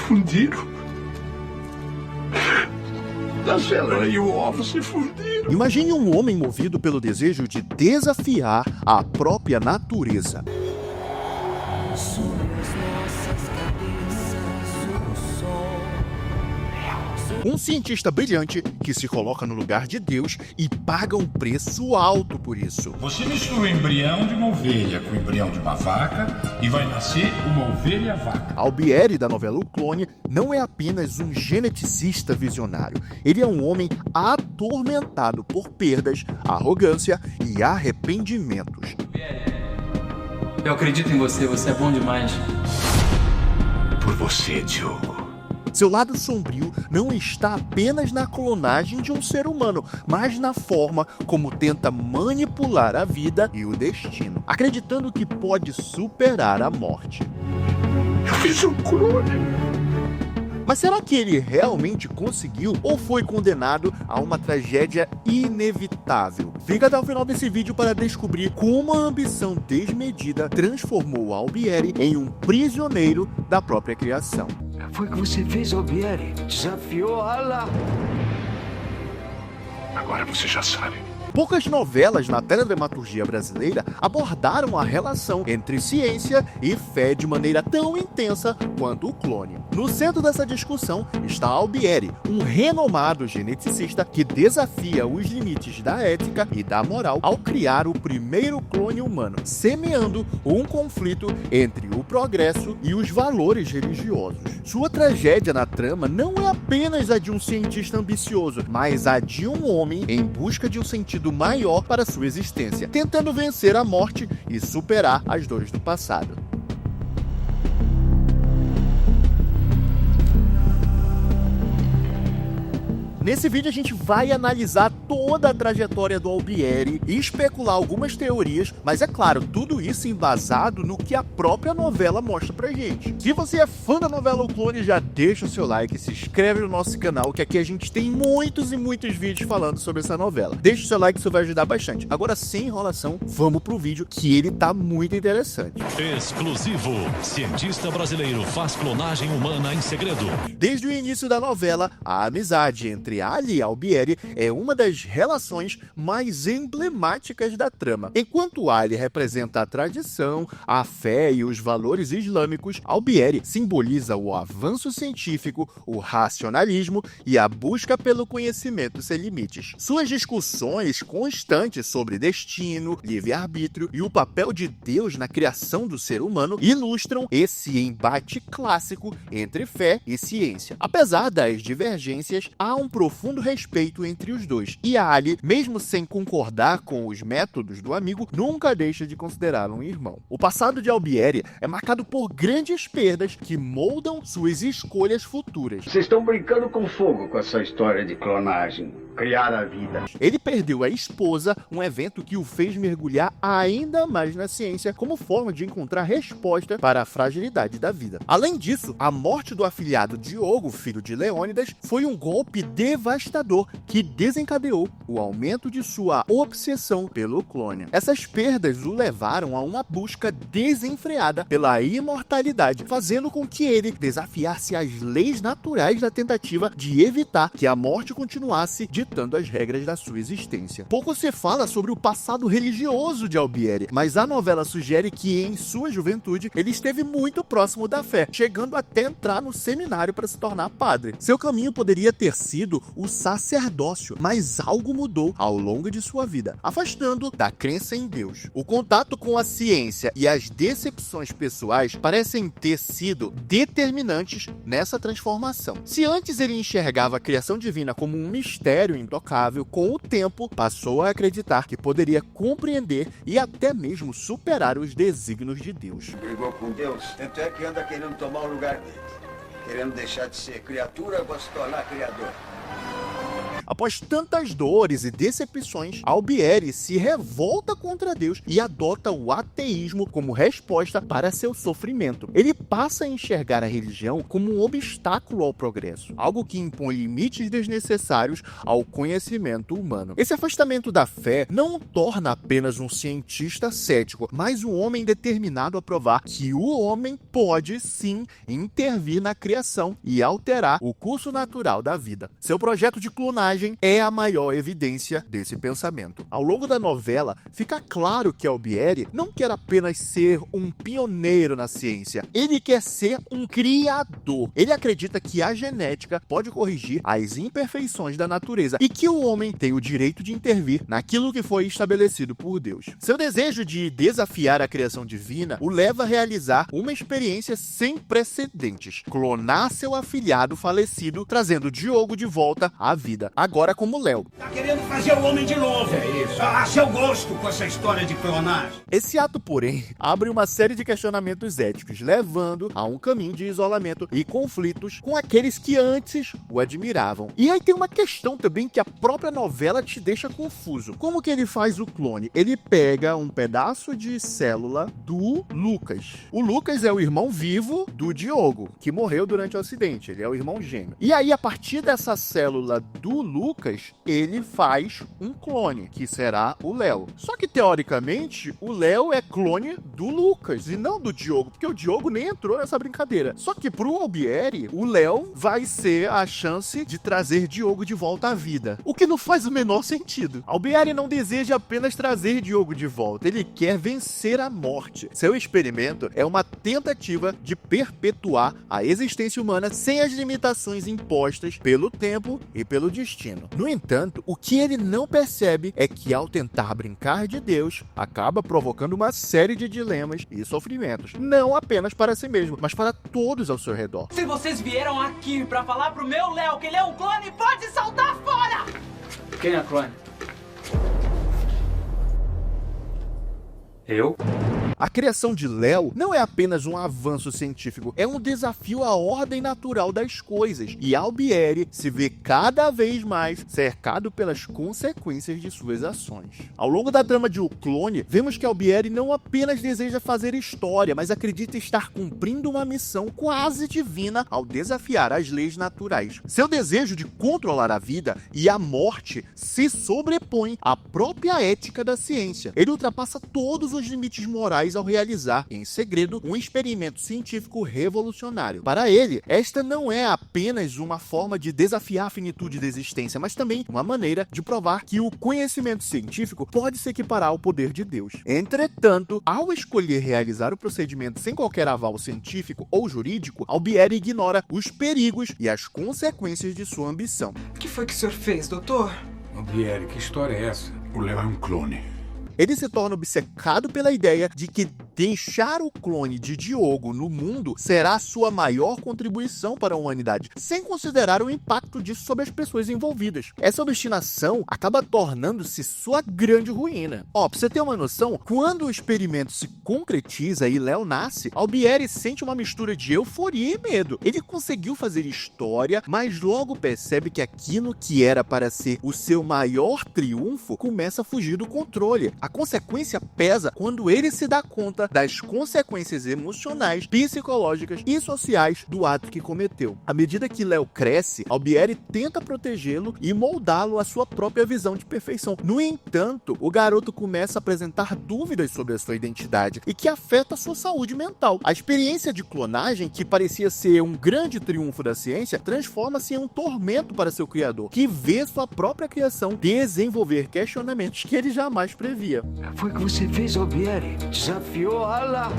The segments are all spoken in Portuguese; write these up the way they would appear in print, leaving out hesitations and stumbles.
fundiram. A célula e o ovo se fundiram. Imagine um homem movido pelo desejo de desafiar a própria natureza. Um cientista brilhante que se coloca no lugar de Deus e paga um preço alto por isso. Você mistura o embrião de uma ovelha com o embrião de uma vaca e vai nascer uma ovelha vaca. Albieri, da novela O Clone, não é apenas um geneticista visionário. Ele é um homem atormentado por perdas, arrogância e arrependimentos. Eu acredito em você, você é bom demais. Por você, Diogo. Seu lado sombrio não está apenas na clonagem de um ser humano, mas na forma como tenta manipular a vida e o destino, acreditando que pode superar a morte. Eu fiz um clone. Mas será que ele realmente conseguiu ou foi condenado a uma tragédia inevitável? Fica até o final desse vídeo para descobrir como a ambição desmedida transformou Albieri em um prisioneiro da própria criação. Foi o que você fez, Albieri. Desafiou Allah. Agora você já sabe. Poucas novelas na teledramaturgia brasileira abordaram a relação entre ciência e fé de maneira tão intensa quanto O Clone. No centro dessa discussão está Albieri, um renomado geneticista que desafia os limites da ética e da moral ao criar o primeiro clone humano, semeando um conflito entre o progresso e os valores religiosos. Sua tragédia na trama não é apenas a de um cientista ambicioso, mas a de um homem em busca de um sentido maior para sua existência, tentando vencer a morte e superar as dores do passado. Nesse vídeo a gente vai analisar toda a trajetória do Albieri e especular algumas teorias, mas é claro, tudo isso embasado no que a própria novela mostra pra gente. Se você é fã da novela O Clone, já deixa o seu like, se inscreve no nosso canal, que aqui a gente tem muitos e muitos vídeos falando sobre essa novela. Deixa o seu like, isso vai ajudar bastante. Agora, sem enrolação, vamos pro vídeo, que ele tá muito interessante. Exclusivo. Cientista brasileiro faz clonagem humana em segredo. Desde o início da novela, a amizade entre Ali e Albieri é uma das relações mais emblemáticas da trama. Enquanto Ali representa a tradição, a fé e os valores islâmicos, Albieri simboliza o avanço científico, o racionalismo e a busca pelo conhecimento sem limites. Suas discussões constantes sobre destino, livre-arbítrio e o papel de Deus na criação do ser humano ilustram esse embate clássico entre fé e ciência. Apesar das divergências, há um profundo respeito entre os dois, e Ali, mesmo sem concordar com os métodos do amigo, nunca deixa de considerá-lo um irmão. O passado de Albieri é marcado por grandes perdas que moldam suas escolhas futuras. Vocês estão brincando com fogo com essa história de clonagem. Criar a vida. Ele perdeu a esposa, um evento que o fez mergulhar ainda mais na ciência como forma de encontrar resposta para a fragilidade da vida. Além disso, a morte do afilhado Diogo, filho de Leônidas, foi um golpe devastador que desencadeou o aumento de sua obsessão pelo clone. Essas perdas o levaram a uma busca desenfreada pela imortalidade, fazendo com que ele desafiasse as leis naturais da tentativa de evitar que a morte continuasse ditando as regras da sua existência. Pouco se fala sobre o passado religioso de Albieri, mas a novela sugere que em sua juventude ele esteve muito próximo da fé, chegando até entrar no seminário para se tornar padre. Seu caminho poderia ter sido o sacerdócio, mas algo mudou ao longo de sua vida, afastando da crença em Deus. O contato com a ciência e as decepções pessoais parecem ter sido determinantes nessa transformação. Se antes ele enxergava a criação divina como um mistério intocável, com o tempo passou a acreditar que poderia compreender e até mesmo superar os desígnios de Deus. Brigou com Deus, tanto é que anda querendo tomar o lugar dele. Querendo deixar de ser criatura para se tornar criador. Após tantas dores e decepções, Albieri se revolta contra Deus e adota o ateísmo como resposta para seu sofrimento. Ele passa a enxergar a religião como um obstáculo ao progresso, algo que impõe limites desnecessários ao conhecimento humano. Esse afastamento da fé não o torna apenas um cientista cético, mas um homem determinado a provar que o homem pode sim intervir na criação e alterar o curso natural da vida. Seu projeto de clonagem é a maior evidência desse pensamento. Ao longo da novela, fica claro que Albieri não quer apenas ser um pioneiro na ciência, ele quer ser um criador. Ele acredita que a genética pode corrigir as imperfeições da natureza e que o homem tem o direito de intervir naquilo que foi estabelecido por Deus. Seu desejo de desafiar a criação divina o leva a realizar uma experiência sem precedentes: clonar seu afilhado falecido, trazendo Diogo de volta à vida, agora como Léo. Tá querendo fazer o homem de novo. É isso. A seu gosto com essa história de clonagem. Esse ato, porém, abre uma série de questionamentos éticos, levando a um caminho de isolamento e conflitos com aqueles que antes o admiravam. E aí tem uma questão também que a própria novela te deixa confuso. Como que ele faz o clone? Ele pega um pedaço de célula do Lucas. O Lucas é o irmão vivo do Diogo, que morreu durante o acidente. Ele é o irmão gêmeo. E aí, a partir dessa célula do Lucas, ele faz um clone, que será o Léo. Só que, teoricamente, o Léo é clone do Lucas e não do Diogo, porque o Diogo nem entrou nessa brincadeira. Só que pro Albieri, o Léo vai ser a chance de trazer Diogo de volta à vida, o que não faz o menor sentido. Albieri não deseja apenas trazer Diogo de volta, ele quer vencer a morte. Seu experimento é uma tentativa de perpetuar a existência humana sem as limitações impostas pelo tempo e pelo destino. No entanto, o que ele não percebe é que, ao tentar brincar de Deus, acaba provocando uma série de dilemas e sofrimentos, não apenas para si mesmo, mas para todos ao seu redor. Se vocês vieram aqui pra falar pro meu Léo que ele é um clone, pode saltar fora! Quem é clone? Eu? A criação de Léo não é apenas um avanço científico, é um desafio à ordem natural das coisas, e Albieri se vê cada vez mais cercado pelas consequências de suas ações. Ao longo da trama de O Clone, vemos que Albieri não apenas deseja fazer história, mas acredita estar cumprindo uma missão quase divina ao desafiar as leis naturais. Seu desejo de controlar a vida e a morte se sobrepõe à própria ética da ciência. Ele ultrapassa todos os limites morais ao realizar, em segredo, um experimento científico revolucionário. Para ele, esta não é apenas uma forma de desafiar a finitude da existência, mas também uma maneira de provar que o conhecimento científico pode se equiparar ao poder de Deus. Entretanto, ao escolher realizar o procedimento sem qualquer aval científico ou jurídico, Albieri ignora os perigos e as consequências de sua ambição. O que foi que o senhor fez, doutor? Albieri, que história é essa? O Léo é um clone. Ele se torna obcecado pela ideia de que deixar o clone de Diogo no mundo será a sua maior contribuição para a humanidade, sem considerar o impacto disso sobre as pessoas envolvidas. Essa obstinação acaba tornando-se sua grande ruína. Pra você ter uma noção, quando o experimento se concretiza e Léo nasce, Albieri sente uma mistura de euforia e medo. Ele conseguiu fazer história, mas logo percebe que aquilo que era para ser o seu maior triunfo começa a fugir do controle. A consequência pesa quando ele se dá conta das consequências emocionais, psicológicas e sociais do ato que cometeu. À medida que Léo cresce, Albieri tenta protegê-lo e moldá-lo à sua própria visão de perfeição. No entanto, o garoto começa a apresentar dúvidas sobre a sua identidade e que afeta a sua saúde mental. A experiência de clonagem, que parecia ser um grande triunfo da ciência, transforma-se em um tormento para seu criador, que vê sua própria criação desenvolver questionamentos que ele jamais previa. Foi o que você fez, Albieri. Desafiou Allah.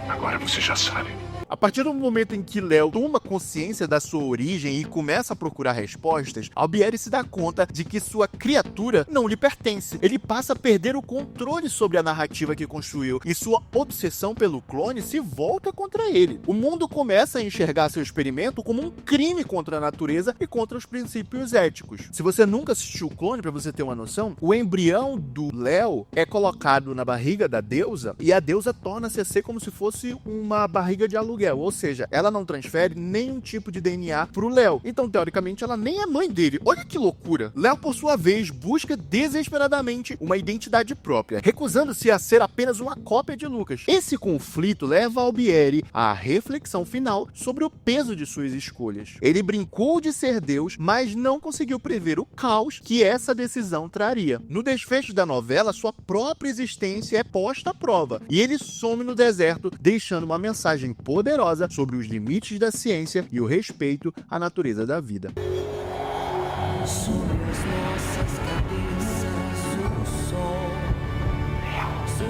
Agora você já sabe. A partir do momento em que Léo toma consciência da sua origem e começa a procurar respostas, Albieri se dá conta de que sua criatura não lhe pertence. Ele passa a perder o controle sobre a narrativa que construiu e sua obsessão pelo clone se volta contra ele. O mundo começa a enxergar seu experimento como um crime contra a natureza e contra os princípios éticos. Se você nunca assistiu o Clone, para você ter uma noção, o embrião do Léo é colocado na barriga da deusa e a deusa torna-se a ser como se fosse uma barriga de aluguel. aluguel, ou seja, ela não transfere nenhum tipo de DNA pro Léo. Então, teoricamente, ela nem é mãe dele. Olha que loucura. Léo, por sua vez, busca desesperadamente uma identidade própria, recusando-se a ser apenas uma cópia de Lucas. Esse conflito leva Albieri à reflexão final sobre o peso de suas escolhas. Ele brincou de ser Deus, mas não conseguiu prever o caos que essa decisão traria. No desfecho da novela, sua própria existência é posta à prova, e ele some no deserto, deixando uma mensagem poderosa sobre os limites da ciência e o respeito à natureza da vida.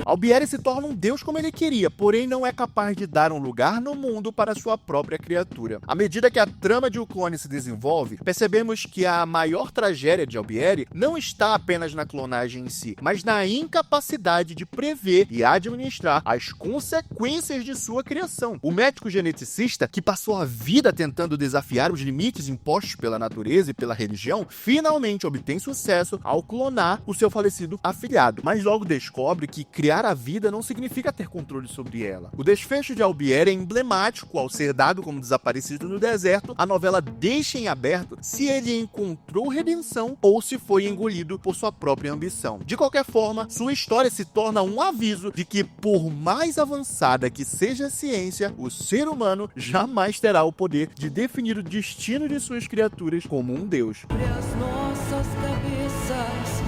Albieri se torna um deus como ele queria, porém não é capaz de dar um lugar no mundo para sua própria criatura. À medida que a trama de O Clone se desenvolve, percebemos que a maior tragédia de Albieri não está apenas na clonagem em si, mas na incapacidade de prever e administrar as consequências de sua criação. O médico geneticista, que passou a vida tentando desafiar os limites impostos pela natureza e pela religião, finalmente obtém sucesso ao clonar o seu falecido afilhado, mas logo descobre que criar a vida não significa ter controle sobre ela. O desfecho de Albieri é emblemático ao ser dado como desaparecido no deserto. A novela deixa em aberto se ele encontrou redenção ou se foi engolido por sua própria ambição. De qualquer forma, sua história se torna um aviso de que, por mais avançada que seja a ciência, o ser humano jamais terá o poder de definir o destino de suas criaturas como um deus. Sobre as nossas cabeças,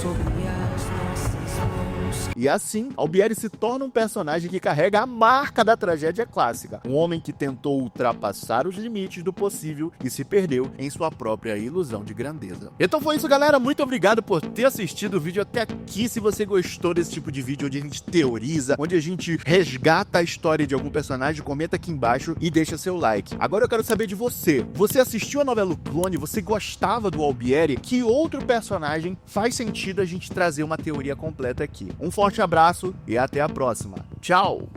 sobre as nossas mãos. E assim, Albieri se torna um personagem que carrega a marca da tragédia clássica. Um homem que tentou ultrapassar os limites do possível e se perdeu em sua própria ilusão de grandeza. Então foi isso, galera. Muito obrigado por ter assistido o vídeo até aqui. Se você gostou desse tipo de vídeo onde a gente teoriza, onde a gente resgata a história de algum personagem, comenta aqui embaixo e deixa seu like. Agora eu quero saber de você. Você assistiu a novela O Clone? Você gostava do Albieri? Que outro personagem faz sentido a gente trazer uma teoria completa aqui? Um forte abraço e até a próxima. Tchau!